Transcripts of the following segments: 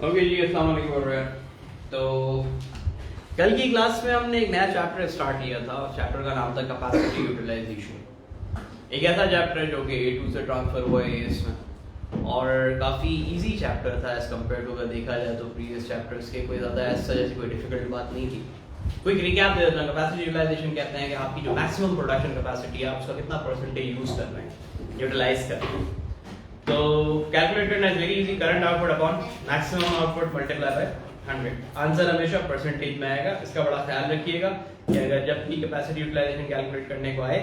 Okay जी, अस्सलाम वालेकुम। तो कल की क्लास में हमने एक नया चैप्टर स्टार्ट किया था। चैप्टर का नाम था कैपेसिटी यूटिलाइजेशन। एक ऐसा चैप्टर जो कि A2 से ट्रांसफर हुआ है AS में, और काफ़ी इजी चैप्टर था एज कम्पेयर टू अगर देखा जाए तो प्रीवियस चैप्टर्स के। कोई ज़्यादा ऐसा जैसी कोई डिफिकल्ट बात नहीं थी। कोई रिकैप दे देता हूं। कैपेसिटी यूटिलाइजेशन कहते हैं कि आपकी जो मैक्सिमम प्रोडक्शन कैपेसिटी है आप उसका कितना परसेंटेज यूज कर रहे हैं, यूटिलाइज कर रहे हैं। तो calculated is very easy, current output upon maximum output multiply by 100। Answer हमेशा परसेंटेज में आएगा। इसका बड़ा ख्याल रखिएगा कि अगर जब भी कैपेसिटी यूटिलाइजेशन कैलकुलेट करने को आए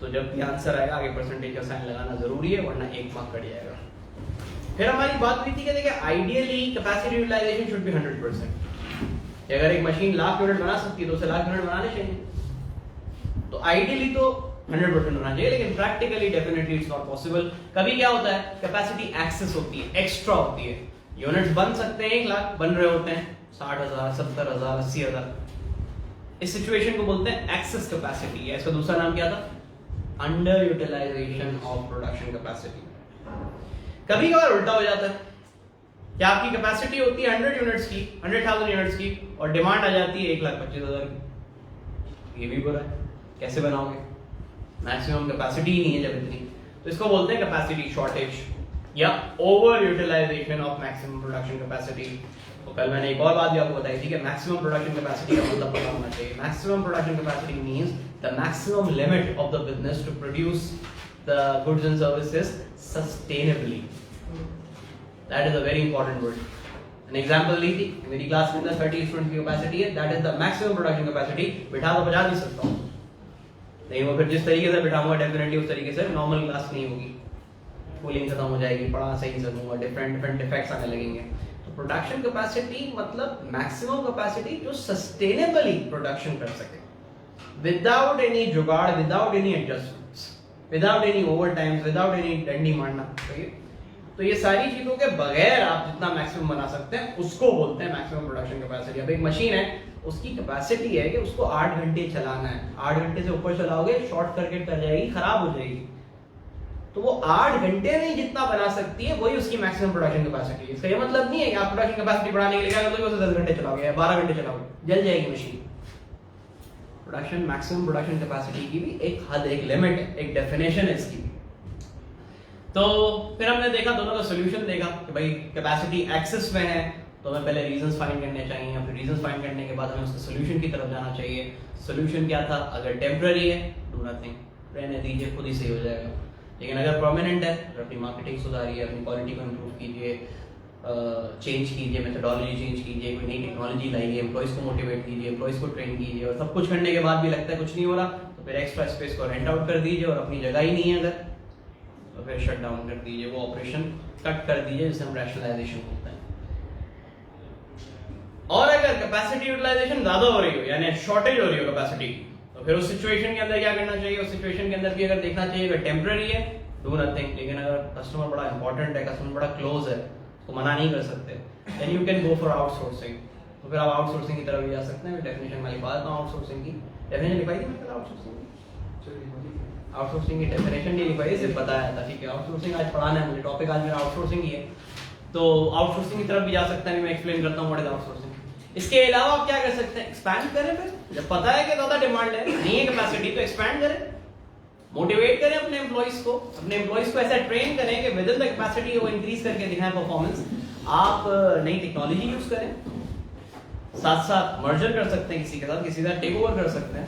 तो जब भी आंसर आएगा आगे परसेंटेज का साइन लगाना जरूरी है, वरना 1 मार्क कट जाएगा। फिर हमारी बात हुई थी कि देखिए ideally capacity utilization should be 100%। अगर एक मशीन लाख यूनिट बना सकती है तो उसे लाख यूनिट बनाने चाहिए। तो आइडियली तो 100% होना चाहिए, लेकिन practically definitely it's not possible. कभी क्या होता है, कैपेसिटी एक्सेस होती है, एक्स्ट्रा होती है। यूनिट्स बन सकते हैं 1 लाख, बन रहे होते हैं 60,000, 70,000, 80,000। इस सिचुएशन को बोलते हैं एक्सेस कैपेसिटी। इसका दूसरा नाम क्या था? Under utilization of production capacity. कभी कभार उल्टा हो जाता है कि आपकी कैपेसिटी होती है 100 यूनिट्स की, 100,000 यूनिट्स की, और डिमांड आ जाती है 1,25,000 की। ये भी बुरा है। कैसे बनाओगे? मैक्सिमम कैपेसिटी ही नहीं है जब इतनी। तो इसको बोलते हैं कैपेसिटी शॉर्टेज या over utilization of maximum production capacity. तो कल मैंने एक और बात भी आपको बताई थी कि मैक्सिमम प्रोडक्शन कैपेसिटी का मतलब पता होना चाहिए। Maximum production capacity means the maximum limit of the business to produce the goods and services sustainably. That is a very important word. An example ली थी, मेरी क्लास के अंदर 30 स्टूडेंट की कैपेसिटी है, that is the maximum production capacity. बिठा तो बजा नहीं सकता हूं, लेकिन वो फिर जिस तरीके से बिठाऊंगा डेफिनेटली उस तरीके से नॉर्मल क्लास नहीं होगी। कूलिंग खत्म हो जाएगी, पढ़ा सही से दूंगा, डिफरेंट इफेक्ट्स आने लगेंगे। तो प्रोडक्शन कैपेसिटी मतलब मैक्सिमम कैपेसिटी जो सस्टेनेबली प्रोडक्शन कर सके, without any jugaad, without any adjustments, without any overtimes, without any डंडी मारना। तो ये सारी चीजों के बगैर आप जितना मैक्सिमम बना सकते हैं उसको बोलते हैं मैक्सिमम प्रोडक्शन कैपेसिटी। अब एक मशीन है, उसकी कैपेसिटी है कि उसको 8 घंटे चलाना है। 8 घंटे से ऊपर चलाओगे शॉर्ट सर्किट कर जाएगी, खराब हो जाएगी। तो वो 8 घंटे में जितना बना सकती है वही उसकी मैक्सिमम प्रोडक्शन कैपेसिटी है। इसका ये मतलब नहीं है कि आप प्रोडक्शन कैपेसिटी बढ़ाने के लिए क्या करोगे, उसे 10 घंटे चलाओगे या 12 घंटे चलाओगे, जल जाएगी machine. Production maximum production capacity की भी एक हद, एक लिमिट है, एक डेफिनेशन है इसकी। तो फिर हमने देखा, दोनों का सोल्यूशन देखा कि भाई कैपेसिटी एक्सेस में है तो हमें पहले रीजंस फाइंड करने चाहिए, फिर रीजंस फाइंड करने के बाद हमें उसके सोल्यूशन की तरफ जाना चाहिए। सोल्यूशन क्या था? अगर टेम्पररी है डू नथिंग, रहने दीजिए, खुद ही सही हो जाएगा। लेकिन अगर परमानेंट है तो अपनी मार्केटिंग सुधारिए, अपनी क्वालिटी को इम्प्रूव कीजिए, चेंज कीजिए, मेथोडोलॉजी चेंज कीजिए, कोई नई टेक्नोलॉजी लाइए, एम्प्लॉइज को मोटिवेट कीजिए, एम्प्लॉइज को ट्रेन कीजिए। और सब कुछ करने के बाद भी लगता है कुछ नहीं हो रहा तो फिर एक्स्ट्रा स्पेस को रेंट आउट कर दीजिए, और अपनी जगह ही नहीं है अगर तो फिर शट डाउन कर दीजिए, वो ऑपरेशन कट कर दीजिए, जिसे हम रैशनलाइजेशन बोलते हैं। और अगर कैपेसिटी यूटिलाइजेशन ज्यादा हो रही हो, यानी शॉर्टेज हो रही हो कैपेसिटी, तो फिर उस सिचुएशन के अंदर क्या करना चाहिए? उस सिचुएशन के अंदर भी अगर देखना चाहिए अगर टेम्पररी है डू नथिंग, लेकिन अगर कस्टमर बड़ा इंपॉर्टेंट है, कस्टमर बड़ा क्लोज है, उसको मना नहीं कर सकते, then you can go for outsourcing. तो फिर आप आउटसोर्सिंग की तरफ भी जा सकते हैं। डेफिनेशन वाली बात है आउटसोर्सिंग की, डेफिनेशन लिखाई थी मैंने आउटसोर्सिंग की। आउटसोर्सिंग की डेफिनेशन नहीं लिखाई, सिर्फ बताया था, ठीक है। आउटसोर्सिंग आज पढ़ाना है मुझे, टॉपिक आज मेरा आउटसोर्सिंग ही है। तो आउटसोर्सिंग की तरफ भी जा सकते हैं, मैं एक्सप्लेन करता हूं व्हाट इज आउटसोर्सिंग। इसके अलावा आप क्या कर सकते हैं? एक्सपैंड करें। फिर जब पता है कि ज्यादा डिमांड है, नहीं है कैपेसिटी, तो एक्सपैंड करें, मोटिवेट करें अपने एम्प्लॉइज को। अपने एम्प्लॉइज को ऐसा ट्रेन करें कि विद इन द कैपेसिटी वो इंक्रीज करके दिखाएं परफॉर्मेंस। आप नई टेक्नोलॉजी यूज करें, साथ साथ मर्जर कर सकते हैं किसी के साथ, किसी के साथ टेक ओवर कर सकते हैं,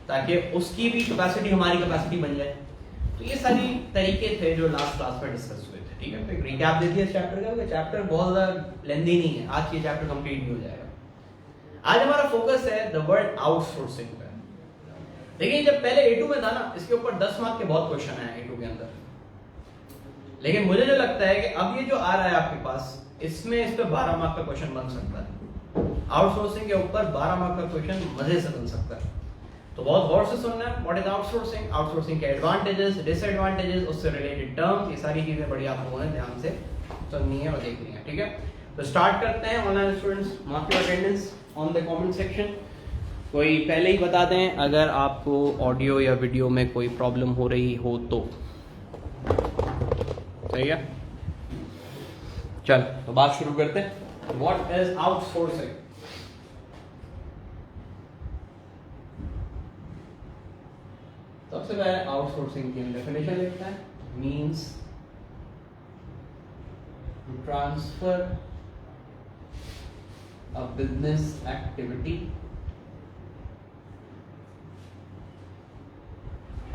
ताकि उसकी भी कैपेसिटी हमारी कैपेसिटी बन जाए। तो ये सारी तरीके थे जो लास्ट क्लास में डिस्कस हुए थे, ठीक है। तो एक रिकैप दे दिया इस चैप्टर का। चैप्टर बहुत ज्यादा लेंथी नहीं है, आज ये चैप्टर कंप्लीट नहीं हो जाएगा। आज हमारा फोकस है द वर्ड आउटसोर्सिंग पे। देखिए जब पहले A2 में था ना, इसके ऊपर 10 मार्क के बहुत क्वेश्चन है A2 के अंदर, लेकिन मुझे जो लगता है कि अब ये जो आ रहा है आपके पास, इसमें इस पे 12 मार्क का क्वेश्चन बन सकता है। आउटसोर्सिंग के ऊपर 12 मार्क का क्वेश्चन मजे से बन सकता है। तो बहुत गौर से सुनना है। व्हाट इज आउटसोर्सिंग, आउटसोर्सिंग के एडवांटेजेस, डिसएडवांटेजेस, उससे रिलेटेड टर्म्स, ये सारी चीजें बड़ी आप लोगों ने ध्यान से सुननी है और देखनी है, ठीक है। तो स्टार्ट करते हैं। Online students, mark your attendance on the comment section. कोई पहले ही बता दें अगर आपको ऑडियो या वीडियो में कोई प्रॉब्लम हो रही हो तो, सही है। चल तो बात शुरू करते हैं। What is outsourcing? सबसे पहले आउटसोर्सिंग की डेफिनेशन लिखता है, means to transfer a business activity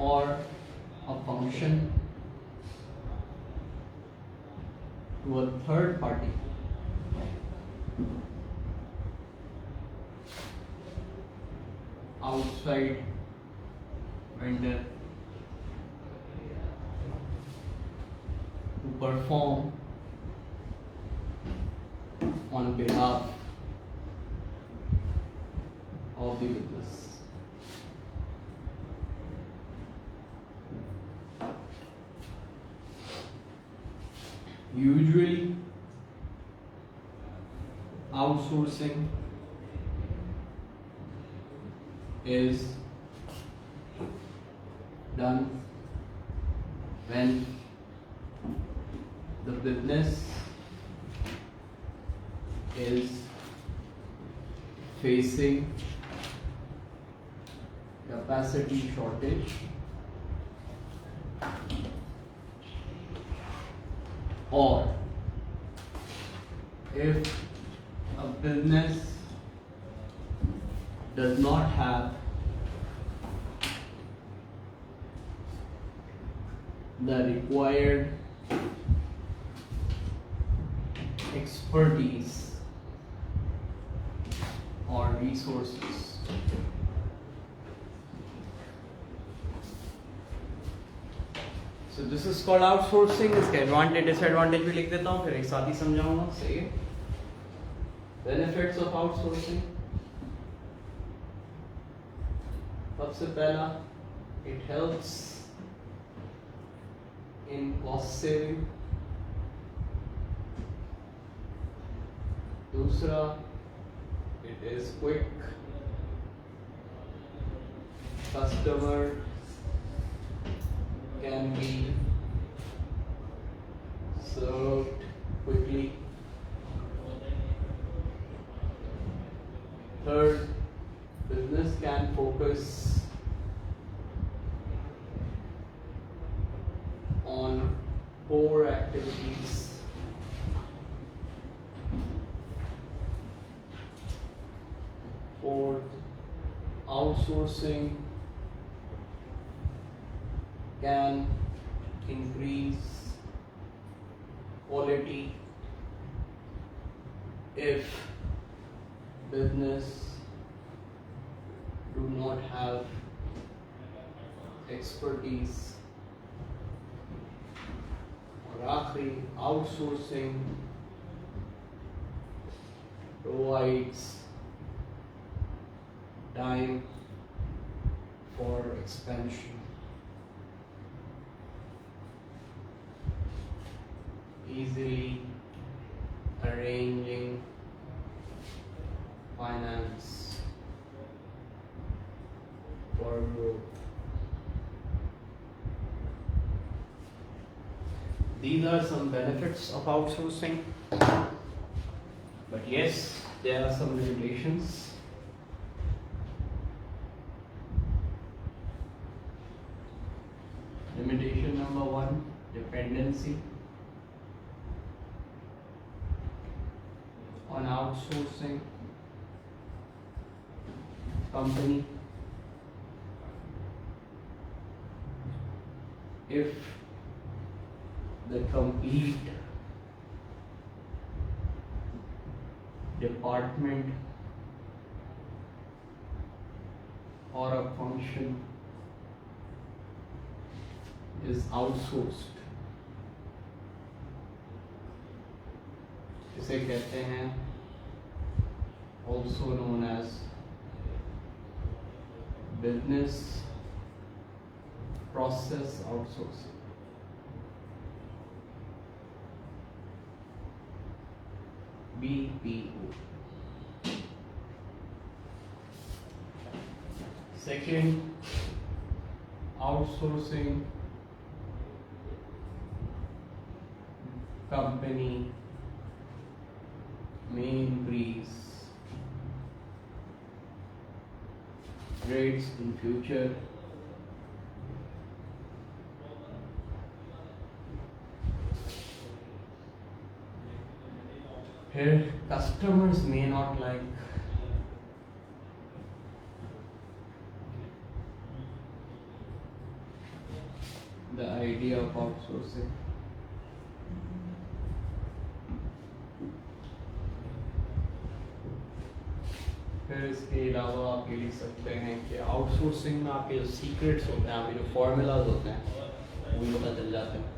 और a function to a third party outside vendor to perform on behalf of the business. Usually outsourcing is done when the business is facing capacity shortage or if a business does not have the required expertise or resources. So this is called outsourcing. इसके advantage disadvantage भी लिख देता हूँ, फिर एक साथ ही समझाऊंगा. सही है. Benefits of outsourcing. सबसे पहला, it helps in cost saving. दूसरा, it is quick. Customer can be served quickly. Third, business can focus on core activities. Fourth, outsourcing can increase quality if business do not have expertise. और आखिरी, outsourcing provides time for expansion. Easily arranging finance for growth. These are some benefits of outsourcing, but yes, there are some limitations. Limitation number one, dependency on outsourcing company. If the complete department or a function is outsourced, इसे कहते हैं also known as business process outsourcing. BPO. Second, outsourcing company may increase rates in future. Here, customers may not like the idea of outsourcing. फिर इसके अलावा आप ये लिख सकते हैं कि आउटसोर्सिंग में आपके जो सीक्रेट्स होते हैं, आपके जो फॉर्मूलाज होते हैं, वो भी पता चल जाते हैं.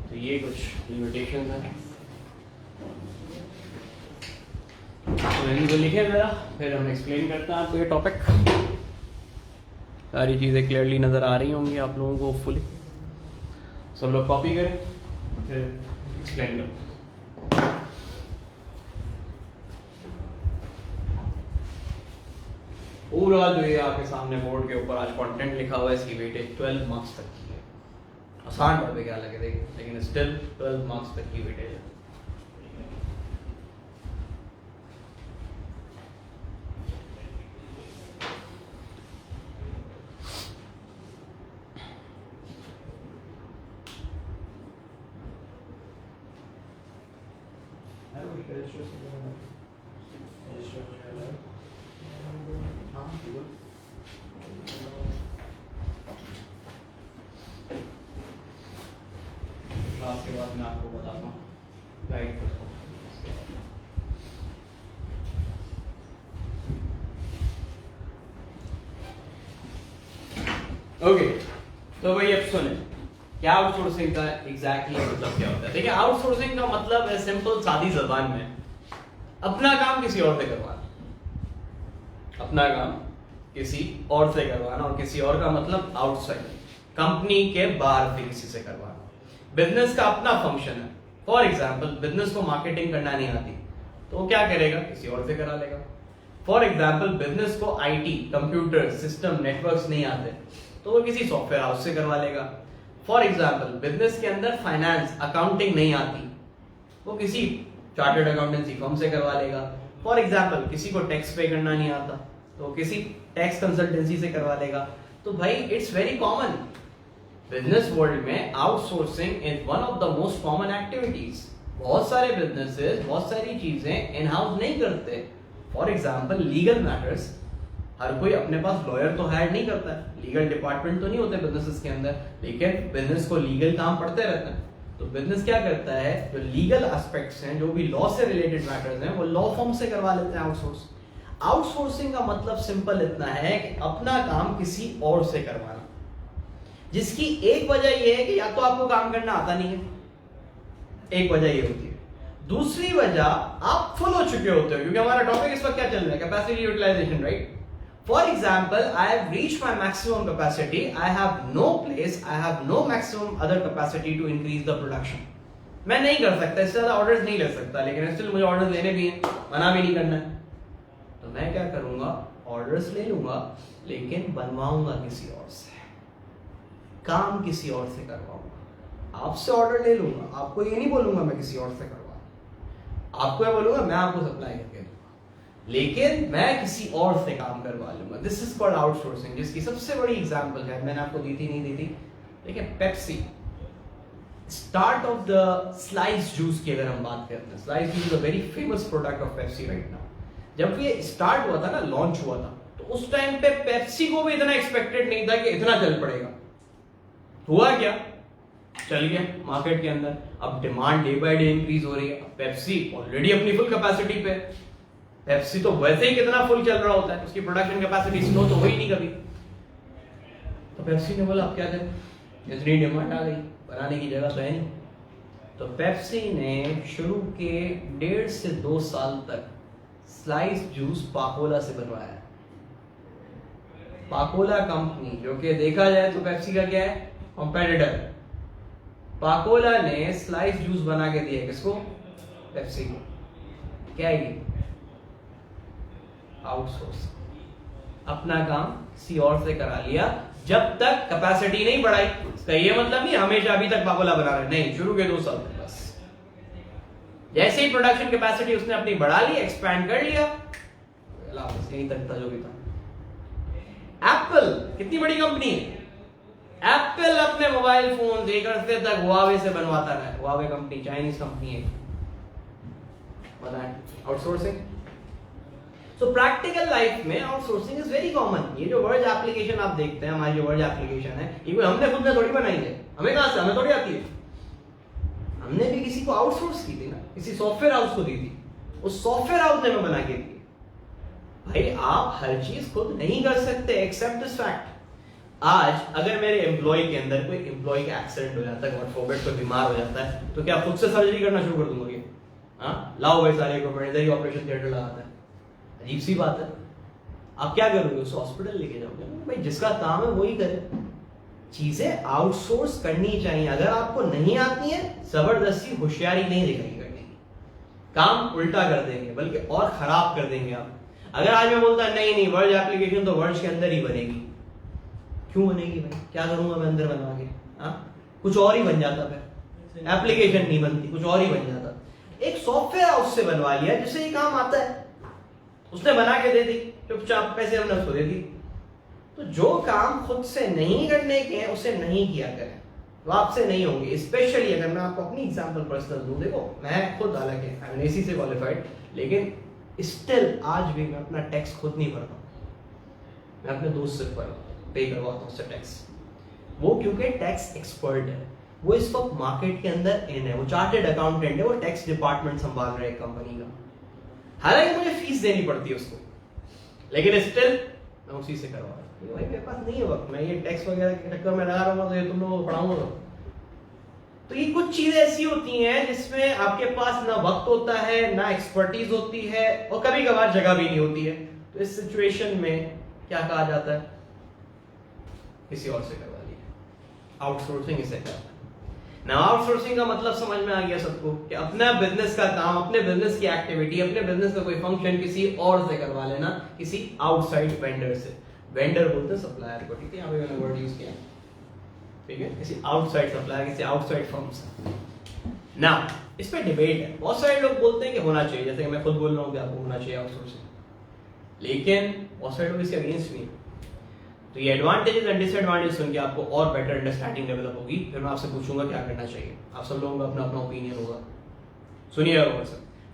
तो ये कुछ लिमिटेशन है, तो इनको लिखे जरा, फिर हम एक्सप्लेन करते हैं आपको ये टॉपिक. सारी चीज़ें क्लियरली नज़र आ रही होंगी आप लोगों को होपफुली. सब लोग कॉपी करें, फिर एक्सप्लेन करें. पूरा जो ये आपके सामने बोर्ड के ऊपर आज कंटेंट लिखा हुआ है, इसकी वेटेज 12 मार्क्स तक की है. आसान बात है क्या लगे देखिए, लेकिन स्टिल 12 मार्क्स तक की वेटेज है. क्लास के बाद मैं आपको बताता हूँ गाइड करता हूँ. ओके, तो भाई अब सुने क्या आउटसोर्सिंग का एग्जैक्टली मतलब क्या होता है. देखिए, आउटसोर्सिंग का मतलब है सिंपल सादी जबान में अपना काम किसी और से करवाना. अपना काम किसी और से करवाना, और किसी और का मतलब आउटसाइड, कंपनी के बाहर से किसी से करवाना. बिजनेस का अपना फंक्शन है. फॉर एग्जाम्पल, बिजनेस को मार्केटिंग करना नहीं आती तो वो क्या करेगा, किसी और से करा लेगा. फॉर एग्जाम्पल, बिजनेस को आईटी, कंप्यूटर सिस्टम, नेटवर्क्स नहीं आते तो वो किसी सॉफ्टवेयर हाउस से करवा लेगा. फॉर एग्जाम्पल, बिजनेस के अंदर फाइनेंस, अकाउंटिंग नहीं आती, वो किसी चार्टर्ड अकाउंटेंसी फर्म से करवा लेगा. फॉर एग्जाम्पल, किसी को टैक्स पे करना नहीं आता तो किसी टैक्स कंसल्टेंसी से करवा लेगा. तो भाई it's very common. Business world में outsourcing is one of the most common activities. बहुत सारे बिजनेसेस बहुत सारी चीजें इन हाउस नहीं करते. फॉर एग्जाम्पल, लीगल मैटर्स, हर कोई अपने पास लॉयर तो हायर नहीं करता है, लीगल डिपार्टमेंट तो नहीं होते बिजनेसेस के अंदर, लेकिन बिजनेस को लीगल काम पढ़ते रहते हैं. तो बिजनेस क्या करता है, जो लीगल एस्पेक्ट्स हैं, जो भी लॉ से रिलेटेड मैटर्स हैं, वो लॉ फर्म से करवा लेते हैं आउटसोर्स. आउटसोर्सिंग का मतलब सिंपल इतना है कि अपना काम किसी और से करवाना, जिसकी एक वजह यह है कि या तो आपको काम करना आता नहीं है, एक वजह ये होती है. दूसरी वजह, आप फुल हो चुके होते हो, क्योंकि हमारा टॉपिक इस वक्त क्या चल रहा है, capacity utilization, right. For example, I have reached my maximum capacity, I have no place, I have no maximum other capacity to increase the production. मैं नहीं कर सकता, इससे ज्यादा ऑर्डर्स नहीं ले सकता, लेकिन स्टिल मुझे ऑर्डर्स लेने भी हैं, मना भी नहीं करना है. तो मैं क्या करूंगा, ऑर्डर्स ले लूंगा, लेकिन बनवाऊंगा किसी और से, काम किसी और से करवाऊंगा. आपसे ऑर्डर ले लूंगा, आपको ये नहीं बोलूंगा मैं किसी और से करवा, आपको ये बोलूंगा मैं आपको सप्लाई करके दूंगा, लेकिन मैं किसी और से काम करवा लूंगा. दिस इज कॉल्ड आउटसोर्सिंग, जिसकी सबसे बड़ी एग्जांपल है, मैंने आपको दी थी नहीं दी थी, लेकिन Pepsi. Start of the slice juice की अगर हम बात करते हैं, slice juice is a very famous product of Pepsi right now. जब ये स्टार्ट हुआ था ना, लॉन्च हुआ था, तो उस टाइम पे पेप्सी को भी इतना एक्सपेक्टेड नहीं था कि इतना चल पड़ेगा. हुआ क्या, चल गया मार्केट के अंदर. अब demand day by day increase हो रही है. पेप्सी ऑलरेडी अपनी फुल कैपेसिटी पे, पेप्सी तो वैसे ही कितना फुल चल रहा होता है, उसकी प्रोडक्शन कैपेसिटी स्लो तो हुई नहीं कभी. तो पेप्सी ने बोला अब क्या करें, इतनी डिमांड आ गई, बनाने की जगह तो है नहीं. तो पेप्सी ने शुरू के 1.5 से 2 साल तक स्लाइस जूस पाकोला से बनवाया. पाकोला कंपनी, जो कि देखा जाए तो पेप्सी का क्या है, कंपेटिटर. कोका-कोला ने स्लाइस जूस बना के दिया किसको? पेप्सी को। क्या है ये? आउटसोर्स। अपना काम किसी और से करा लिया, जब तक कैपेसिटी नहीं बढ़ाई। इसका ये मतलब नहीं हमेशा अभी तक कोका-कोला बना रहे, नहीं, शुरू के 2 साल में बस। जैसे ही प्रोडक्शन कैपेसिटी उसने अपनी बढ़ा ली, एक्सपैंड कर लिया, यहीं तक था जो भी था। एप्पल कितनी बड़ी कंपनी है। एप्पल अपने मोबाइल फोन एक अर्से तक हुआवे से बनवाता रहा। हुआवे कंपनी चाइनीज कंपनी है, पता है, आउटसोर्सिंग। सो प्रैक्टिकल लाइफ में आउटसोर्सिंग इज वेरी कॉमन। ये जो वर्ड एप्लीकेशन आप देखते हैं, हमारी जो वर्ड एप्लीकेशन है, ये कोई हमने खुद ने थोड़ी बनाई है। हमें कहां से, हमें थोड़ी आती है। हमने भी किसी को आउटसोर्स की थी ना, किसी सॉफ्टवेयर हाउस को दी थी, उस सॉफ्टवेयर हाउस ने हमें बना के दी। भाई आप हर चीज खुद नहीं कर सकते, एक्सेप्ट दिस फैक्ट। आज अगर मेरे एम्प्लॉय के अंदर कोई एम्प्लॉय का एक्सीडेंट हो जाता है, गॉड फॉरबिड कोई बीमार हो जाता है, तो क्या खुद से सर्जरी करना शुरू कर दूंगा? हाँ, लाओ भाई सारे इक्विपमेंट, इधर ही ऑपरेशन थिएटर लगाता है। अजीब सी बात है। आप क्या करोगे? उसे हॉस्पिटल लेके जाओगे? भाई जिसका काम है वही करे। चीजें आउटसोर्स करनी चाहिए। अगर आपको नहीं आती है, जबरदस्ती होशियारी नहीं दिखाई करने की, काम उल्टा कर देंगे, बल्कि और खराब कर देंगे आप। अगर आज मैं बोलता नहीं वर्ड एप्लीकेशन तो वर्ड के अंदर ही बनेगी, क्यों बनेगी भाई? क्या करूंगा मैं अंदर बनवा के? कुछ और ही बन जाता, फिर एप्लीकेशन नहीं बनती, कुछ और ही बन जाता। एक सॉफ्टवेयर हाउस से बनवा लिया जिससे ये काम आता है, उसने बना के दे दी, चुपचाप पैसे हमने उसको दे दी। तो जो काम खुद से नहीं करने के हैं उसे नहीं किया करें, वो आपसे नहीं होंगे। स्पेशली अगर मैं आपको अपनी एग्जांपल पर्सनल दूं, देखो मैं खुद हालांकि एसी से क्वालिफाइड, लेकिन स्टिल आज भी मैं अपना टैक्स खुद नहीं भरता, मैं अपने दोस्त से पे करवाता हूँ उससे टैक्स। वो क्योंकि टैक्स एक्सपर्ट है, वो इस वक्त मार्केट के अंदर इन है, वो चार्टेड अकाउंटेंट है, वो टैक्स डिपार्टमेंट संभाल रहे हैं कंपनी का। हालांकि मुझे फीस देनी पड़ती है उसको, लेकिन स्टिल मैं उसी से करवा रहा हूँ। भाई मेरे पास नहीं है वक्त, मैं ये टैक्स वगैरह के चक्कर में लगा रहा हूँ, तो ये तुम लोगों को पढ़ाऊंगा। तो ये कुछ चीजें ऐसी होती हैं जिसमें आपके पास ना वक्त होता है, ना एक्सपर्टीज होती है, और कभी कभार जगह भी नहीं होती है। तो इस सिचुएशन में क्या कहा जाता है? किसी और से करवा लीजिए, आउटसोर्सिंग इसे कहते हैं। ना आउटसोर्सिंग का मतलब समझ में आ गया सबको कि अपना बिजनेस का काम, अपने बिजनेस की एक्टिविटी, अपने बिजनेस का कोई फंक्शन किसी और से करवा लेना, किसी आउटसाइड वेंडर से। वेंडर बोलते हैं सप्लायर को, ठीक है, यहाँ पे मैंने वर्ड यूज किया, ठीक है, किसी आउटसाइड सप्लायर, किसी आउटसाइड फर्म से। ना इस पे डिबेट है, बहुत सारे लोग बोलते हैं कि होना चाहिए, जैसे कि मैं खुद बोल रहा हूँ कि आपको होना चाहिए आउटसोर्सिंग, लेकिन बहुत सारे लोग इसके अगेंस्ट नहीं। तो ये एडवांटेजेस एंड डिसएडवांटेजेस सुन के आपको और बेटर अंडरस्टैंडिंग डेवलप होगी। फिर मैं आपसे पूछूंगा क्या करना चाहिए, आप सब लोगों का अपना अपना ओपिनियन होगा। सुनिए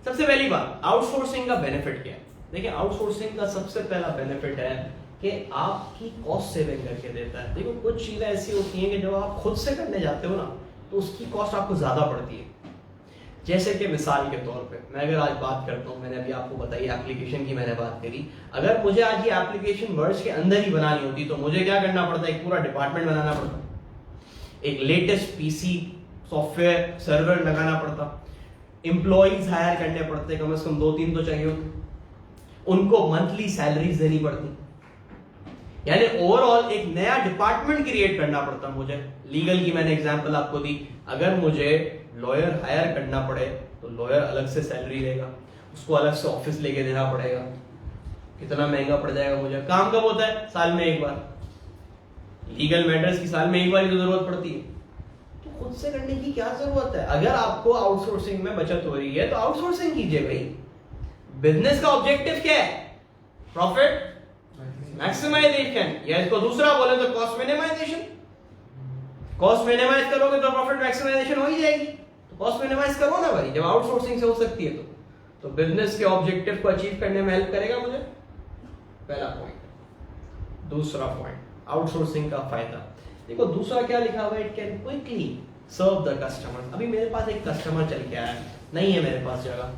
सबसे पहली बात, आउटसोर्सिंग का बेनिफिट क्या है? देखिए, आउटसोर्सिंग का सबसे पहला बेनिफिट है कि आपकी कॉस्ट सेविंग करके देता है। देखो, कुछ चीजें ऐसी होती हैं कि जब आप खुद से करने जाते हो ना, तो उसकी कॉस्ट आपको ज्यादा पड़ती है। जैसे कि मिसाल के तौर पे मैं अगर आज बात करता हूँ, मैंने अभी आपको बताई एप्लीकेशन की मैंने बात करी, अगर मुझे आज ये एप्लीकेशन वर्ड्स के अंदर ही बनानी होती तो मुझे क्या करना पड़ता? एक पूरा डिपार्टमेंट बनाना पड़ता, एक लेटेस्ट पीसी सॉफ्टवेयर सर्वर लगाना पड़ता, एम्प्लॉइज हायर करने पड़ते, कम से कम 2-3 तो चाहिए होते, उनको मंथली सैलरीज देनी पड़ती, यानी ओवरऑल एक नया डिपार्टमेंट क्रिएट करना पड़ता मुझे। लीगल की मैंने एग्जांपल आपको दी, अगर मुझे लॉयर हायर करना पड़े तो लॉयर अलग से सैलरी लेगा, उसको अलग से ऑफिस लेके देना पड़ेगा, कितना महंगा पड़ जाएगा मुझे। काम कब होता है? साल में एक बार। लीगल मैटर्स की साल में एक बार ही तो जरूरत पड़ती है, तो खुद से करने की क्या जरूरत है? अगर आपको आउटसोर्सिंग में बचत हो रही है तो आउटसोर्सिंग कीजिए भाई। बिजनेस का ऑब्जेक्टिव क्या है? प्रॉफिट मैक्सिमाइजेशन, या इसको दूसरा बोले तो कॉस्ट मिनिमाइजेशन। कॉस्ट मिनिमाइज करोगे तो प्रॉफिट मैक्सिमाइजेशन हो ही जाएगी। तो कॉस्ट मिनिमाइज करो ना भाई, जब आउटसोर्सिंग से हो सकती है तो बिजनेस के ऑब्जेक्टिव को अचीव करने में हेल्प करेगा मुझे, पहला पॉइंट। दूसरा पॉइंट, आउटसोर्सिंग का फायदा। देखो दूसरा क्या लिखा हुआ है, it can quickly serve the customer. अभी मेरे पास एक कस्टमर चल के आया, नहीं है मेरे पास जगह,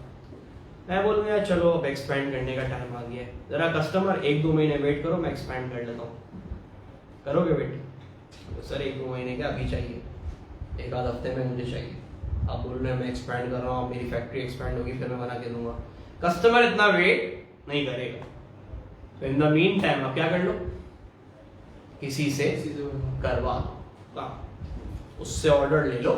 मैं बोलूंगा चलो अब एक्सपैंड करने का टाइम आ गया है, जरा कस्टमर 1-2 महीने वेट करो, मैं एक्सपैंड कर लेता हूँ। करोगे वेट? तो सर 1-2 महीने का अभी चाहिए, 1-आध हफ्ते में मुझे चाहिए। आप बोल रहे हैं मैं एक्सपैंड कर रहा हूँ, मेरी फैक्ट्री एक्सपैंड होगी फिर मैं बना के दूंगा। कस्टमर इतना वेट नहीं करेगा, तो इन द मीन टाइम आप क्या कर लो, किसी से करवा दो, उससे ऑर्डर ले लो,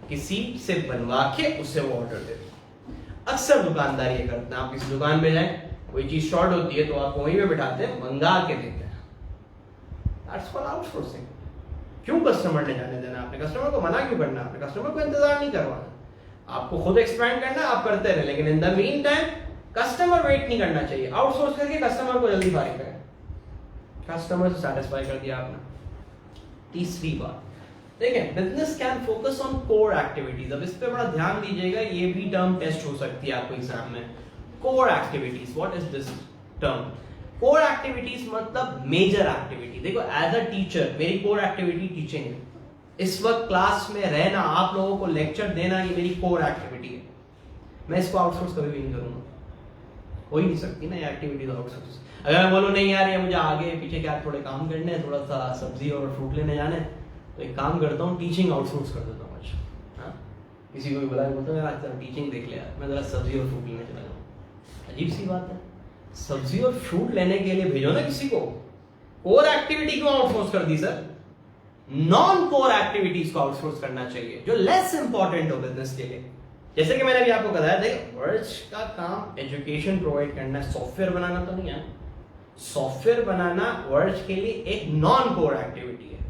किसी से बनवा के उससे वो ऑर्डर दे दो। अक्सर दुकानदार ये करते हैं, आप किसी दुकान में जाए, कोई चीज शॉर्ट होती है तो आप वहीं पे बिठाते हैं, मंगा के देते हैं। That's called outsourcing. क्यों कस्टमर ने जाने देना? आपने कस्टमर को मना क्यों करना? आपने कस्टमर को इंतजार नहीं करवाना, आपको खुद एक्सपेंड करना, आप करते रहे, लेकिन in the meantime customer wait नहीं करना चाहिए। आउटसोर्स करके कस्टमर को जल्दी फारिग करें, कस्टमर से सैटिस्फाई कर दिया आपने। तीसरी बात देखें, business can focus on core activities. अब इस पे बड़ा ध्यान दीजिएगा, ये भी टर्म टेस्ट हो सकती है आपको एग्जाम में। Core activities, what is this term? Core activities मतलब मेजर एक्टिविटी। देखो एज अ टीचर मेरी कोर एक्टिविटी टीचिंग है, इस वक्त क्लास में रहना, आप लोगों को लेक्चर देना, ये मेरी कोर एक्टिविटी है। मैं इसको आउटसोर्स कभी भी नहीं करूंगा, हो ही नहीं सकती ना ये एक्टिविटीज आउटसोर्स। अगर मैं बोलूं नहीं यार ये मुझे आगे पीछे क्या थोड़े काम करने हैं, थोड़ा सा सब्जी और फ्रूट लेने जाने, तो एक काम करता हूँ टीचिंग आउटसोर्स कर देता हूँ। अच्छा किसी को भी बुला के बोलता हूँ यार आज टीचिंग देख ले यार, मैं जरा सब्जी और फ्रूट लेने चला जाऊँ। अजीब सी बात है, सब्जी और फ्रूट लेने के लिए भेजो ना किसी को। कोर एक्टिविटी क्यों आउटसोर्स कर दी सर? नॉन कोर एक्टिविटीज को आउटसोर्स करना चाहिए जो लेस इंपॉर्टेंट हो बिजनेस के लिए। जैसे कि मैंने अभी आपको बताया, देखिए वर्च का काम एजुकेशन प्रोवाइड करना है, सॉफ्टवेयर बनाना तो नहीं है। सॉफ्टवेयर बनाना वर्च के लिए एक नॉन कोर एक्टिविटी है,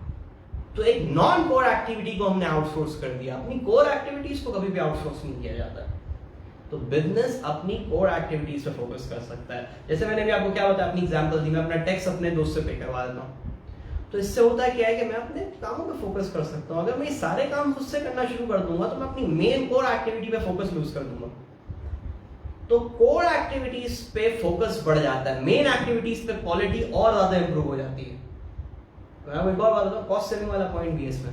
तो एक नॉन कोर एक्टिविटी को हमने आउटसोर्स कर दिया। अपनी कोर एक्टिविटीज को कभी भी आउटसोर्स नहीं किया जाता। तो बिजनेस अपनी कोर एक्टिविटीज पे फोकस कर सकता है। जैसे मैंने भी आपको क्या बताया, अपनी एग्जांपल दी, मैं अपना टैक्स अपने दोस्त से पे करवा देता हूँ, तो इससे होता है क्या है कि मैं अपने कामों पे फोकस कर सकता हूँ। अगर मैं ये सारे काम खुद से करना शुरू कर दूंगा तो मैं अपनी मेन कोर एक्टिविटी पे फोकस लूज कर दूंगा। तो कोर एक्टिविटीज पे फोकस बढ़ जाता है, मेन एक्टिविटीज पे क्वालिटी और ज्यादा इंप्रूव हो जाती है। मैं एक और बात बताऊं, कॉस्ट सेविंग वाला पॉइंट भी है इसमें।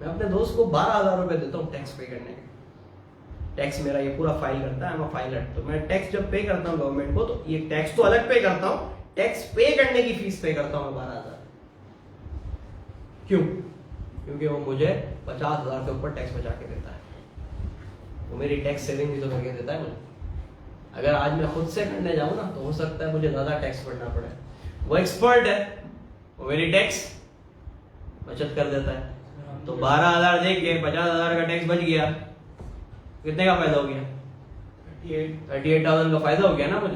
मैं अपने दोस्त को 12,000 रुपए देता हूँ टैक्स पे करने के। टैक्स मेरा ये पूरा फाइल करता है, मैं फाइलर, तो मैं टैक्स जब पे करता हूँ गवर्नमेंट को, तो ये टैक्स तो अलग पे करता हूँ, टैक्स पे करने की फीस पे करता हूँ 12,000। क्यों? क्योंकि वो मुझे 50,000 के ऊपर टैक्स बचा के देता है, वो मेरी टैक्स सेविंग भी तो करके देता है मुझे। अगर आज मैं खुद से करने जाऊं ना तो हो सकता है मुझे ज्यादा टैक्स भरना पड़े। वो एक्सपर्ट है, वो मेरी टैक्स बचत कर देता है। तो 12,000 दे के 50,000 का टैक्स बच गया, कितने का फायदा हो गया? 38,000 का फायदा हो गया ना मुझे।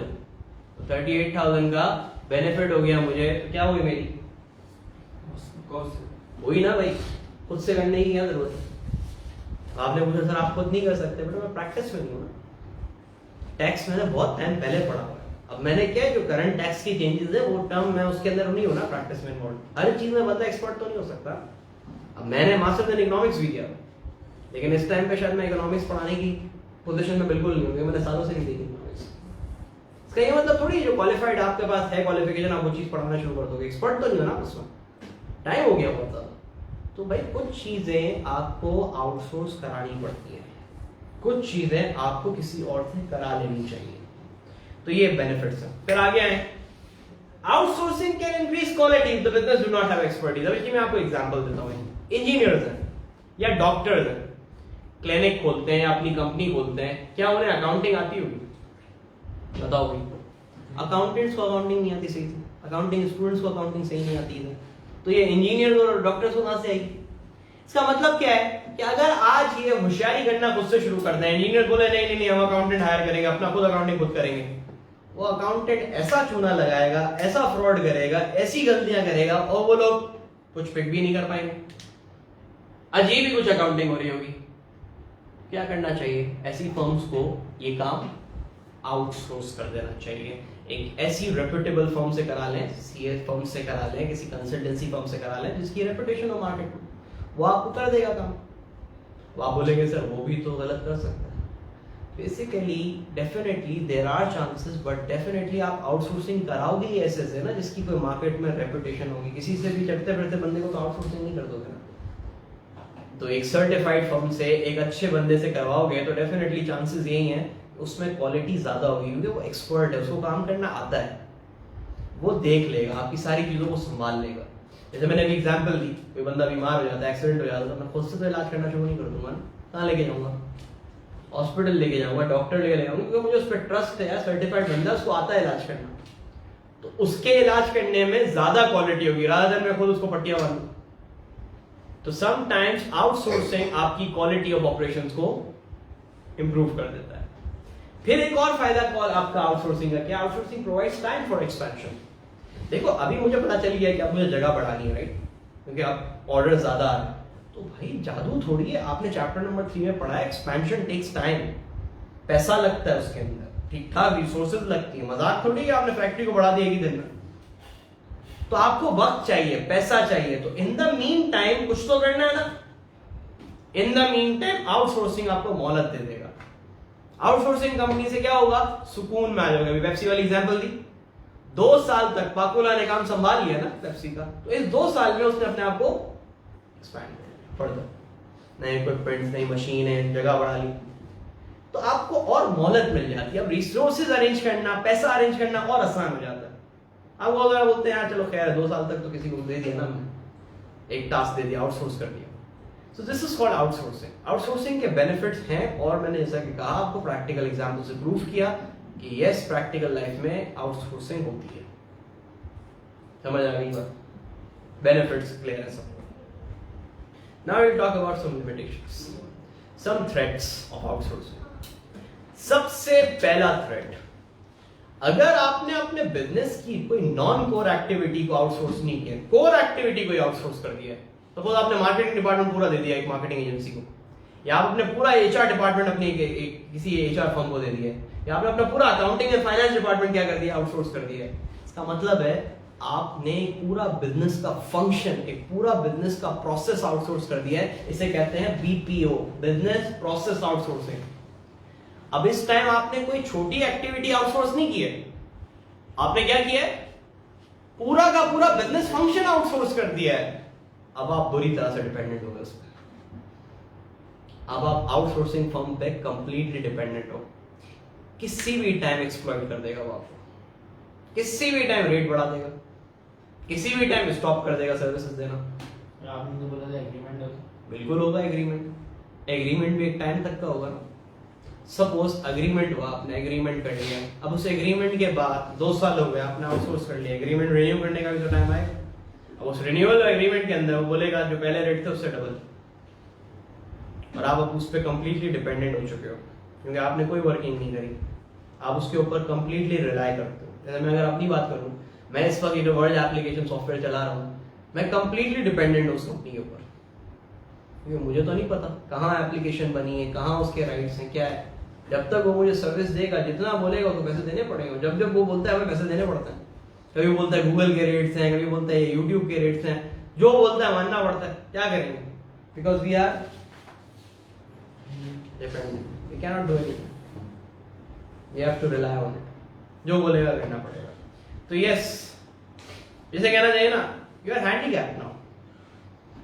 तो 38,000 का बेनिफिट हो गया मुझे। क्या हुई मेरी वही ना भाई, खुद से करने की क्या जरूरत है? आपने पूछा सर आप खुद नहीं कर सकते, बट मैं प्रैक्टिस में नहीं हूँ ना। टैक्स मैंने बहुत टाइम पहले पढ़ा हुआ है। अब मैंने क्या जो करंट टैक्स की चेंजेस है वो टर्म मैं उसके अंदर नहीं हूँ ना, प्रैक्टिस में इन्वॉल्व। हर चीज में बंदा एक्सपर्ट तो नहीं हो सकता। अब मैंने मास्टर्स इन इकोनॉमिक्स भी किया, लेकिन इस टाइम पे शायद मैं इकोनॉमिक्स पढ़ाने की पोजीशन में बिल्कुल नहीं हूँ, मैंने सालों से नहीं देखी इकोनॉमिक्स। इसका ये मतलब थोड़ी जो क्वालिफाइड आपके पास है क्वालिफिकेशन आप वो चीज पढ़ाना शुरू कर दोगे, एक्सपर्ट तो नहीं हो ना उसमें, टाइम हो गया बहुत ज्यादा। तो भाई कुछ चीजें आपको आउटसोर्स करानी पड़ती है, कुछ चीजें आपको किसी और से करा लेनी चाहिए। तो ये बेनिफिट्स हैं। फिर आगे आए, outsourcing can increase quality the business do not have expertise. अब इसकी मैं आपको एग्जांपल देता हूँ। इंजीनियर्स हैं या डॉक्टर्स हैं, क्लिनिक खोलते हैं, अपनी कंपनी खोलते हैं, क्या उन्हें अकाउंटिंग आती होगी? बताओ भाई, अकाउंटेंट्स को अकाउंटिंग नहीं आती सही से, अकाउंटिंग स्टूडेंट्स को अकाउंटिंग सही नहीं आती है, तो ये इंजीनियर्स और डॉक्टर्स को कहां से आएगी? इसका मतलब क्या है कि अगर आज ये होशियारी करना खुद से शुरू कर दें, इंजीनियर बोले नहीं नहीं नहीं हम अकाउंटेंट हायर करेंगे, अपना खुद अकाउंटिंग खुद करेंगे, वो अकाउंटेंट ऐसा चूना लगाएगा, ऐसा फ्रॉड करेगा, ऐसी गलतियां करेगा और वो लोग कुछ पिक भी नहीं कर पाएंगे। अजीब ही कुछ अकाउंटिंग हो रही होगी। क्या करना चाहिए? ऐसी फर्म्स को ये काम आउटसोर्स कर देना चाहिए। एक ऐसी रेप्यूटेबल फर्म से करा लें, सीए फर्म से करा लें, किसी कंसल्टेंसी फर्म से करा लें जिसकी रेपुटेशन हो मार्केट में, वो आपको कर देगा काम। वो आप बोलेंगे सर वो भी तो गलत कर सकता है। Basically definitely there are chances, but definitely आप आउटसोर्सिंग कराओगे ही ऐसे से ना जिसकी कोई मार्केट में रेपुटेशन होगी। किसी से भी चढ़ते बढ़ते बंदे को तो आउटसोर्सिंग नहीं कर दोगे ना। तो एक सर्टिफाइड फर्म से एक अच्छे बंदे से करवाओगे तो डेफिनेटली चांसेस यही हैं उसमें क्वालिटी ज्यादा होगी, क्योंकि वो एक्सपर्ट है, उसको काम करना आता है, वो देख लेगा, आपकी सारी चीजों को संभाल लेगा। जैसे मैंने अभी एग्जांपल दी, कोई बंदा बीमार हो जाता है, एक्सीडेंट हो जाता है, तो मैं खुद से तो इलाज करना शुरू नहीं कर दूंगा ना। कहाँ लेके जाऊंगा? हॉस्पिटल लेके जाऊंगा, डॉक्टर लेके जाऊंगा, क्योंकि मुझे उस पर ट्रस्ट है, सर्टिफाइड बंदा, उसको आता है इलाज करना, तो उसके इलाज करने में ज्यादा क्वालिटी होगी रादर देन मैं खुद उसको पट्टियां मारूं। तो समटाइम्स आउटसोर्सिंग आपकी क्वालिटी ऑफ ऑपरेशंस को इंप्रूव कर देता है। फिर एक और फायदा कॉल आपका आउटसोर्सिंग का क्या, outsourcing provides time for expansion. देखो अभी मुझे पता चल गया कि अब मुझे जगह बढ़ानी है, राइट, क्योंकि आप ऑर्डर ज्यादा आ रहे हैं, तो भाई जादू थोड़ी है। आपने चैप्टर नंबर 3 में पढ़ा है एक्सपेंशन टेक्स टाइम, पैसा लगता है उसके अंदर, ठीक ठाक रिसोर्सेज लगती है, मजाक थोड़ी है आपने फैक्ट्री को बढ़ा दिया एक दिन में। तो आपको वक्त चाहिए, पैसा चाहिए, तो इन द मीन टाइम कुछ तो करना है ना। इन द मीन टाइम आउटसोर्सिंग आपको मोहलत दे देगा। आउटसोर्सिंग कंपनी से क्या होगा, सुकून में आ जाओगे। अभी पेप्सी वाली एग्जांपल दी, 2 साल तक पाकोला ने काम संभाल लिया ना पेप्सी का, तो इस 2 साल में उसने अपने आप को एक्सपैंड किया फर्दर, नए इक्विपमेंट्स, नई मशीनें, जगह बढ़ा ली, तो आपको और मोहलत मिल जाती है। अब रिसोर्सेज अरेंज करना, पैसा अरेंज करना और आसान हो जाता है। अब वो अगर बोलते हैं यार चलो खैर 2 साल तक तो किसी को दे दिया ना, एक टास्क दे दिया, आउटसोर्स कर दिया। So this is called outsourcing. Outsourcing के बेनिफिट्स हैं, और मैंने जैसा कि कहा आपको प्रैक्टिकल एग्जांपल से प्रूव किया कि यस प्रैक्टिकल लाइफ में आउटसोर्सिंग होती है। समझ आ गई बात, बेनिफिट्स क्लियर है सबको। Now will talk about some limitations, some threats of outsourcing. सबसे पहला थ्रेट, अगर आपने अपने बिजनेस की कोई नॉन कोर एक्टिविटी को आउटसोर्स नहीं किया, कोर एक्टिविटी को आउटसोर्स कर दिया, सपोज आपने मार्केटिंग डिपार्टमेंट पूरा दे दिया एक मार्केटिंग एजेंसी को, या आप अपने पूरा एचआर डिपार्टमेंट अपने किसी एचआर फर्म को दे दिया, या आपने अपना पूरा अकाउंटिंग एंड फाइनेंस डिपार्टमेंट क्या कर दिया, आउटसोर्स कर दिया। इसका मतलब है आपने पूरा बिजनेस का फंक्शन, एक पूरा बिजनेस का प्रोसेस आउटसोर्स कर दिया है। इसे कहते हैं बीपीओ, बिजनेस प्रोसेस आउटसोर्सिंग। अब इस टाइम आपने कोई छोटी एक्टिविटी आउटसोर्स नहीं की है, आपने क्या किया है, पूरा का पूरा बिजनेस फंक्शन आउटसोर्स कर दिया है। अब आप बुरी तरह से डिपेंडेंट हो गए उस पर। अब आप आउटसोर्सिंग फर्म पे कंप्लीटली डिपेंडेंट हो। किसी भी टाइम एक्सप्लॉइट कर देगा वो आपको, किसी भी टाइम रेट बढ़ा देगा, किसी भी टाइम स्टॉप कर देगा सर्विसेज देना। आपने तो बोला था एग्रीमेंट होगा, बिल्कुल होगा एग्रीमेंट। एग्रीमेंट भी एक टाइम तक का होगा ना। सपोज अग्रीमेंट हुआ, आपने एग्रीमेंट कर लिया, अब उस एग्रीमेंट के बाद 2 साल हो गए, आपने आउटसोर्स कर लिया, एग्रीमेंट रिन्यू करने का भी तो टाइम आएगा। अब उस रिन्यूअल एग्रीमेंट के अंदर वो बोलेगा जो पहले रेट थे उससे डबल, और आप अब उस पर कंप्लीटली डिपेंडेंट हो चुके हो, क्योंकि आपने कोई वर्किंग नहीं करी, आप उसके ऊपर कंप्लीटली रिलाई करते हो। जैसे मैं अगर अपनी बात करूं, मैं इस वक्त ये वर्ल्ड एप्लीकेशन सॉफ्टवेयर चला रहा हूं, मैं कंप्लीटली डिपेंडेंट हूं उस कंपनी के ऊपर, क्योंकि मुझे तो नहीं पता कहाँ एप्लीकेशन बनी है, कहाँ उसके राइट्स हैं, क्या है। जब तक वो मुझे सर्विस देगा, जितना बोलेगा तो पैसे देने पड़ेंगे। जब जब वो बोलता है हमें पैसे देने पड़ते हैं। कभी बोलता है गूगल के रेट्स हैं, कभी बोलता है यूट्यूब के रेट्स हैं, जो बोलता है मानना पड़ता है। क्या करेंगे, because we are dependent, we cannot do anything, we have to rely on it. जो बोलेगा करना पड़ेगा। तो यस, जैसे कहना चाहिए ना, you are handicapped now.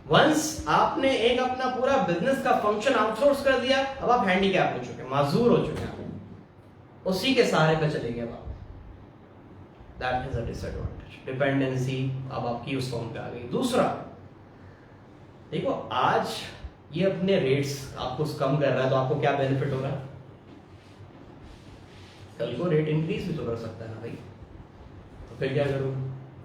Once आपने एक अपना पूरा बिजनेस का फंक्शन आउटसोर्स कर दिया, अब आप हैंडीकैप हो चुके, माजूर हो चुके हैं, उसी के सहारे पे चले गए आप। That is a disadvantage, dependency अब आपकी उस फॉर्म पे आ गई। दूसरा देखो, आज ये अपने रेट्स आपको कम कर रहा है, तो आपको क्या बेनिफिट हो रहा है, कल को रेट इंक्रीज भी तो कर सकता है ना भाई, तो फिर क्या करूँ,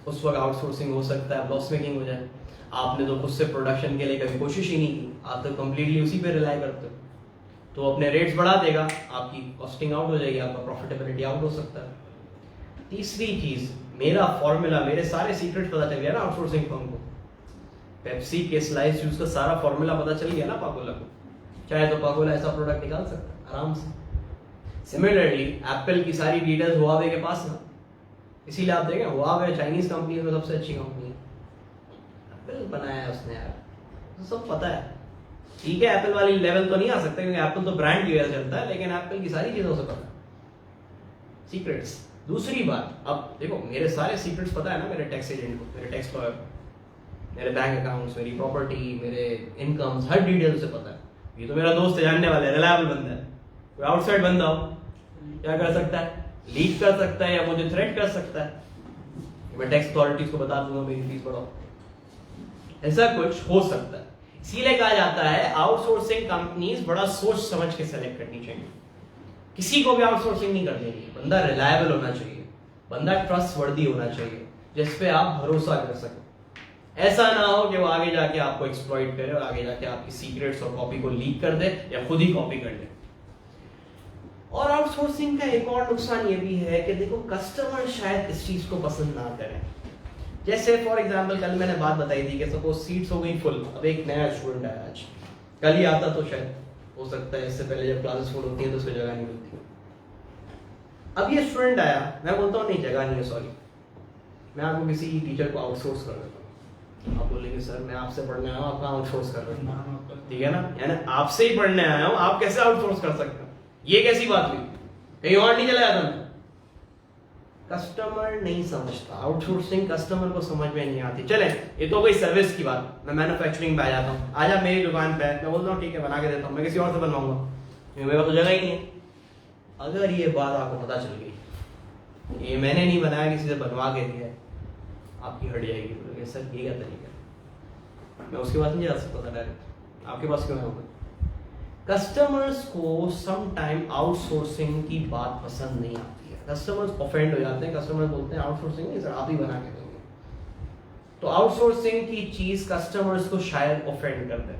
उस वक्त आउटसोर्सिंग हो सकता है लॉस मेकिंग हो जाए। आपने तो खुद से प्रोडक्शन के लिए कभी कोशिश ही नहीं की, आप तो कंप्लीटली उसी पे रिलाई करते हो, तो अपने रेट्स बढ़ा देगा, आपकी कॉस्टिंग आउट हो जाएगी, आपका प्रॉफिटेबिलिटी आउट हो सकता है। तीसरी चीज, मेरा फॉर्मूला, मेरे सारे सीक्रेट पता चल गया ना आउटसोर्सिंग फर्म को। पेप्सी के स्लाइस जूस का सारा फॉर्मूला पता चल गया ना पाकोला को, चाहे तो पाकोला ऐसा प्रोडक्ट निकाल सकता है आराम से। सिमिलरली एप्पल की सारी डिटेल्स हुआवे के पास ना, इसीलिए आप देखें हुआवे चाइनीज कंपनी में सबसे अच्छी कंपनी है। एप्पल बनाया है उसने यार, तो सब पता है। ठीक है, एप्पल वाली लेवल तो नहीं आ सकता, क्योंकि एप्पल तो ब्रांड की वजह चलता है, लेकिन एप्पल की सारी चीजों से पता है, सीक्रेट्स। दूसरी बात, अब देखो मेरे सारे सीक्रेट्स पता है ना मेरे टैक्स एजेंट को, मेरे टैक्स लॉयर, मेरे बैंक अकाउंट्स, मेरी प्रॉपर्टी, मेरे इनकम्स, हर डिटेल से पता है। ये तो मेरा दोस्त है, जानने वाला है, रिलायबल बंदा है। कोई आउटसाइड बंदा हो क्या कर सकता है, लीक कर सकता है या मुझे थ्रेट कर सकता है, मैं टैक्स अथॉरिटीज को बता दूंगा मेरी फीस बढ़ाओ, ऐसा कुछ हो सकता है। इसीलिए कहा जाता है आउटसोर्सिंग कंपनीज बड़ा सोच समझ के सेलेक्ट करनी चाहिए। किसी को भी आउटसोर्सिंग नहीं करनी चाहिए, बंदा रिलायबल होना चाहिए, बंदा ट्रस्टवर्दी होना चाहिए, जिस पे आप भरोसा कर सकें। ऐसा ना हो कि वो आगे जाके आपको एक्सप्लॉइट करे और आगे जाके आपकी सीक्रेट्स और कॉपी को लीक कर दे या खुद ही कॉपी कर ले। और आउटसोर्सिंग का एक और नुकसान ये भी है कि देखो कस्टमर शायद इस चीज को पसंद ना करें। जैसे फॉर एग्जांपल कल मैंने बात बताई थी कि सपोज सीट्स हो गई फुल, अब एक नया स्टूडेंट आया आज, कल ही आता तो शायद हो सकता है इससे पहले जब क्लासेस फुल होती है तो उसको जगह नहीं मिलती। अब ये स्टूडेंट आया, मैं बोलता हूँ नहीं जगह नहीं है, सॉरी मैं आपको किसी टीचर को आउटसोर्स कर देता हूँ। आप बोलेंगे सर मैं आपसे पढ़ने आया हूँ, आपका आउटसोर्स कर रहे हैं, ठीक है ना, यानी आपसे ही पढ़ने आया हूँ, आप कैसे आउटसोर्स कर सकते हो? ये कैसी बात हुई? कहीं और नहीं चला जाता मैं? कस्टमर नहीं समझता, आउटसोर्सिंग कस्टमर को समझ में नहीं आती। चले ये तो कोई सर्विस की बात, मैं मैन्युफैक्चरिंग पे आ जाता हूँ, आजा मेरी दुकान पे, मैं बोलता हूँ ठीक है बना के देता हूँ, मैं किसी और से बनवाऊंगा क्योंकि मेरे पास तो जगह ही नहीं है। अगर ये बात आपको पता चल गई ये मैंने नहीं बनाया किसी से बनवा के दिया है, आपकी हट जाएगी। बोलोगे सर ये क्या तरीका है? मैं उसके पास नहीं जा सकता था डायरेक्ट, आपके पास क्यों आऊंगा? कस्टमर्स को सम टाइम आउटसोर्सिंग की बात पसंद नहीं आती है, कस्टमर्स ऑफेंड हो जाते हैं, कस्टमर बोलते हैं आउटसोर्सिंग नहीं सर आप ही बना के देंगे। तो आउटसोर्सिंग की चीज कस्टमर्स को शायद ऑफेंड कर दे,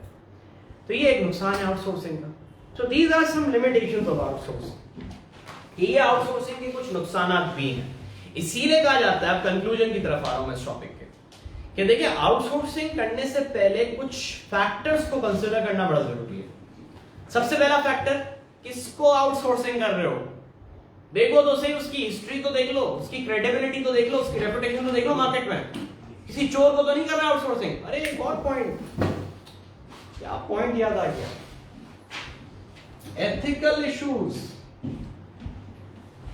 तो ये एक नुकसान है आउटसोर्सिंग का। So these are some limitations of outsourcing, ये आउटसोर्सिंग के कुछ नुकसान भी हैं। इसीलिए कहा जाता है, अब कंक्लूजन की तरफ आ रहा हूं मैं इस टॉपिक के, कि देखिए आउटसोर्सिंग करने से पहले कुछ फैक्टर्स को कंसिडर करना बड़ा जरूरी है। सबसे पहला फैक्टर, किसको आउटसोर्सिंग कर रहे हो? देखो तो सही, उसकी हिस्ट्री तो देख लो, उसकी क्रेडिबिलिटी तो देख लो, उसकी रेपुटेशन तो देख लो मार्केट में। किसी चोर को तो नहीं कर रहा आउटसोर्सिंग। अरे एक और पॉइंट, क्या पॉइंट याद आ गया, एथिकल इश्यूज।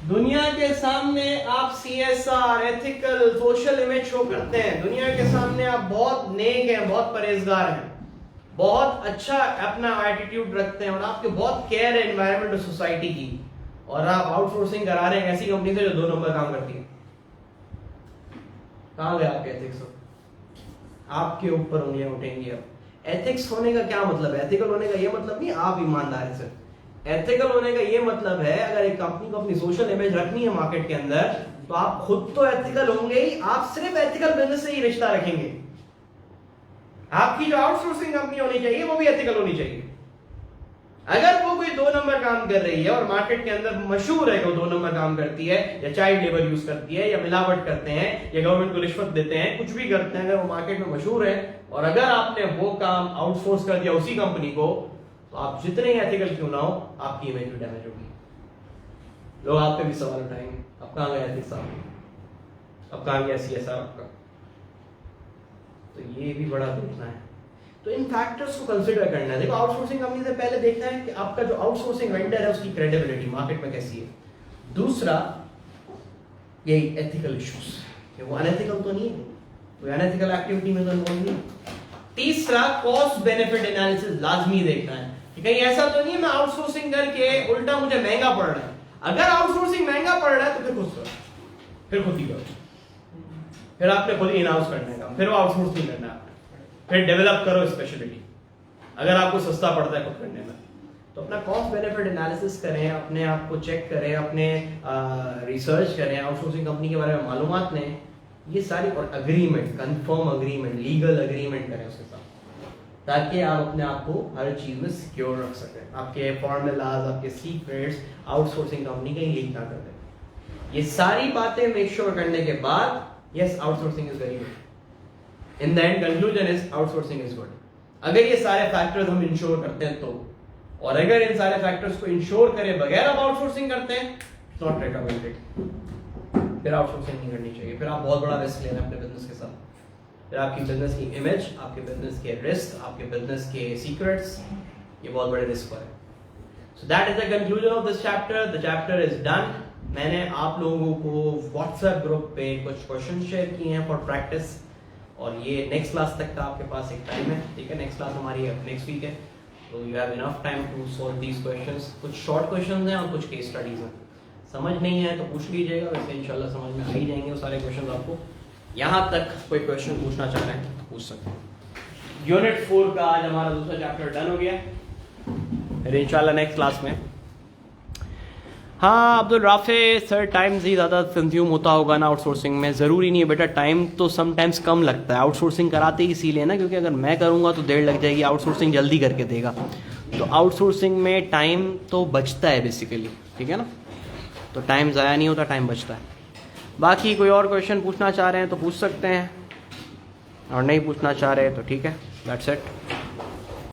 दुनिया के सामने आप CSR, ethical, social image show करते हैं, दुनिया के सामने आप बहुत नेक हैं, बहुत परहेजगार हैं, बहुत अच्छा अपना एटीट्यूड रखते हैं और आपके बहुत केयर है एनवायरनमेंट और सोसाइटी की, और आप आउटसोर्सिंग करा रहे हैं ऐसी कंपनी से जो 2 नंबर काम करती है। कहां गए आपके एथिक्स? आपके ऊपर उंगलियां उठेंगी। अब एथिक्स होने का क्या मतलब है? एथिकल होने का ये मतलब नहीं आप ईमानदारी से, एथिकल होने का ये मतलब है अगर एक कंपनी को अपनी सोशल इमेज रखनी है मार्केट के अंदर तो आप खुद तो एथिकल होंगे ही, आप सिर्फ एथिकल बिजनेस से ही रिश्ता रखेंगे। आपकी जो आउटसोर्सिंग कंपनी होनी चाहिए वो भी एथिकल होनी चाहिए। अगर वो कोई 2 नंबर काम कर रही है और मार्केट के अंदर मशहूर है कि वो 2 नंबर काम करती है या चाइल्ड लेबर यूज करती है या मिलावट करते हैं या गवर्नमेंट को रिश्वत देते हैं, कुछ भी करते हैं, अगर वो मार्केट में मशहूर है और अगर आपने वो काम आउटसोर्स कर दिया उसी कंपनी को, तो आप जितने ही एथिकल क्यों ना हो आपकी इमेज भी डैमेज होगी, लोग आप पे भी सवाल उठाएंगे, अब कहां गया एथिक्स आपका, अब कहां गया CSR आपका? तो ये भी बड़ा देखना है। तो इन फैक्टर्स को कंसीडर करना है। देखो आउटसोर्सिंग कंपनी से पहले देखना है कि आपका जो आउटसोर्सिंग वेंडर है उसकी क्रेडिबिलिटी मार्केट में कैसी है। दूसरा ये एथिकल इश्यूज, कि वो अनएथिकल तो नहीं है, कोई अनएथिकल एक्टिविटी में तो इन्वॉल्व नहीं। तीसरा कॉस्ट बेनिफिट एनालिसिस लाजमी देखना है कि कहीं ऐसा तो नहीं है मैं आउटसोर्सिंग करके उल्टा मुझे महंगा पड़ रहा है। अगर आउटसोर्सिंग महंगा पड़ रहा है तो फिर खुद करो, फिर खुद ही करो, फिर आपने खुद ही इनहाउस करने का, फिर वो आउटसोर्स नहीं करना है, फिर डेवलप करो स्पेशलिटी। अगर आपको सस्ता पड़ता है खुद करने में तो अपना कॉस्ट बेनिफिट एनालिसिस करें, अपने आप को चेक करें, अपने रिसर्च करें, आउटसोर्सिंग कंपनी के बारे में मालूमात लें, ये सारी, और agreement, confirm agreement, legal agreement करें उसके साथ, ताकि आप अपने आप को हर चीज में सिक्योर रख सकें, आपके फॉर्मूलाज, आपके सीक्रेट्स आउटसोर्सिंग कंपनी कहीं लीक ना कर दे। ये सारी बातें मेक श्योर करने के बाद yes outsourcing is very good. In the end conclusion is outsourcing is good. अगर ये सारे फैक्टर्स हम इंश्योर करते हैं तो, और अगर इन सारे फैक्टर्स को इंश्योर करे बगैर आप आउटसोर्सिंग करते हैं, नॉट रिकमेंडेड, फिर आउटसोर्सिंग नहीं करनी चाहिए। फिर आप बहुत बड़ा रिस्क ले रहे हैं अपने बिजनेस के साथ, फिर आपकी बिजनेस की इमेज, आपके बिजनेस के रिस्क, आपके बिजनेस के सीक्रेट्स, ये बहुत बड़े रिस्क पर है। So that is the conclusion of this chapter. The chapter is done. मैंने आप लोगों को व्हाट्सएप ग्रुप पे कुछ क्वेश्चन शेयर किए हैं फॉर प्रैक्टिस, और ये नेक्स्ट क्लास तक का आपके पास एक टाइम है, ठीक है। नेक्स्ट क्लास हमारी नेक्स्ट वीक है, तो you have enough time to solve these questions. कुछ शॉर्ट क्वेश्चंस हैं और कुछ केस स्टडीज हैं, समझ नहीं है तो पूछ लीजिएगा, वैसे इंशाल्लाह समझ में आ ही जाएंगे वो सारे क्वेश्चंस आपको। यहाँ तक कोई क्वेश्चन पूछना चाह रहे हैं तो पूछ सकते हैं। यूनिट 4 का आज हमारा दूसरा चैप्टर डन हो गया, फिर इंशाल्लाह नेक्स्ट क्लास में हाँ अब्दुल राफे सर, टाइम ही ज़्यादा कंज्यूम होता होगा ना आउटसोर्सिंग में। ज़रूरी नहीं है बेटा, टाइम तो समटाइम्स कम लगता है। आउटसोर्सिंग कराते ही इसीलिए ना, क्योंकि अगर मैं करूँगा तो देर लग जाएगी, आउटसोर्सिंग जल्दी करके देगा। तो आउटसोर्सिंग में टाइम तो बचता है बेसिकली, ठीक है ना। तो टाइम ज़ाया नहीं होता, टाइम बचता है। बाकी कोई और क्वेश्चन पूछना चाह रहे हैं तो पूछ सकते हैं, और नहीं पूछना चाह रहे तो ठीक है, दैट्स इट।